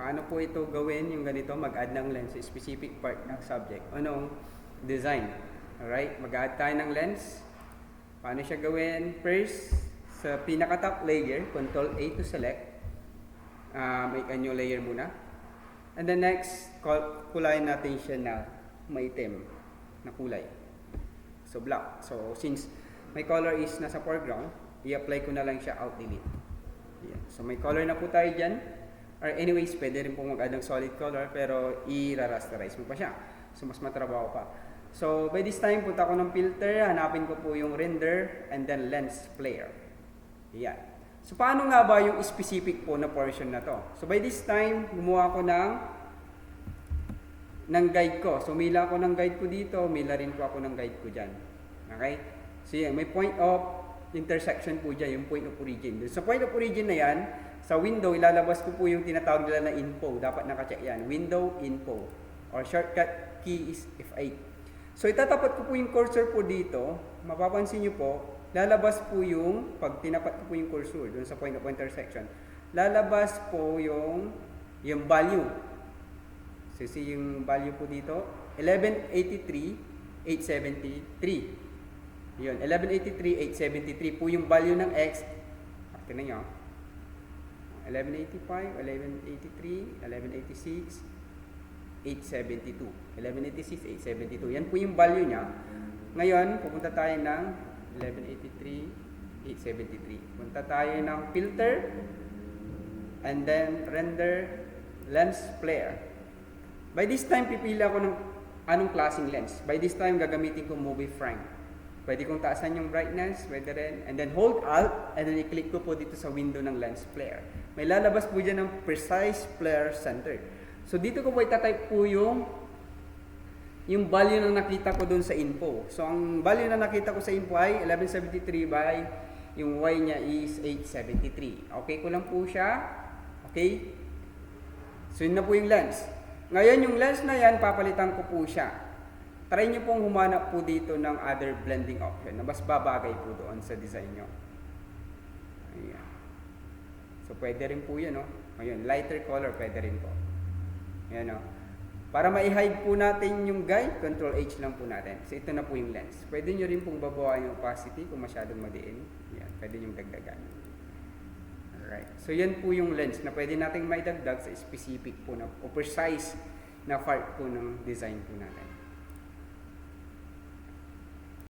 paano po ito gawin yung ganito, mag-add ng lens sa specific part ng subject o nung design. Alright, mag-add tayo ng lens. Paano siya gawin? First, sa pinaka-top layer, Control A to select. Make a new layer muna. And then next, kulayin natin siya na maitim na kulay. So black. So since my color is nasa foreground, i-apply ko na lang siya out delete. Yeah. So may color na po tayo dyan. Or anyways, pwede rin po mag-add ng solid color pero i-rasterize mo pa siya. So mas matrabaho pa. So by this time, punta ko ng filter, hanapin ko po yung render and then lens flare. Yeah. So paano nga ba yung specific po na portion na to? So by this time, gumawa ko ng guide ko. So mila ako ng guide ko dito, mila rin po ako ng guide ko dyan. Okay? So yan, may point of intersection po dyan, yung point of origin. Sa point of origin na yan, sa window, ilalabas ko po yung tinatawag nila na info. Dapat nakacheck yan. Window info. Or shortcut key is F8. So itatapat ko po yung cursor po dito. Mapapansin nyo po, lalabas po yung, pag tinapat ko po yung cursor dun sa point of intersection, lalabas po yung value. So see yung value po dito, 1183,873. Yun, 1183,873 po yung value ng x. Tingnan nyo. 1185, 1183, 1186, 872. 1186, 872. Yan po yung value niya. Ngayon, pupunta tayo ng 1183, 873. Punta tayo ng filter and then render lens flare. By this time, pipili ako ng anong klaseng lens. By this time, gagamitin ko movie frame. Pwede kong taasan yung brightness, pwede rin. And then hold Alt, and then i-click ko po dito sa window ng lens flare. May lalabas po dyan ng precise flare center. So dito ko po itatype po yung value na nakita ko dun sa info. So ang value na nakita ko sa info ay 1173 by yung Y niya is 873. Okay ko lang po siya. Okay? So yun na po yung lens. Ngayon yung lens na yan, papalitan ko po siya. Try nyo pong humanap po dito ng other blending option na mas babagay po doon sa design nyo. Ayan. So pwede rin po yan, no? Ngayon, lighter color pwede rin po. Ayan, no? Para ma-hide po natin yung guide, Control H lang po natin. So ito na po yung lens. Pwede nyo rin pong babawain yung opacity kung masyadong madiin. Ayan, pwede nyo dagdagan. Alright. So yan po yung lens na pwede nating maidagdag sa specific po na o precise na part po ng design po natin.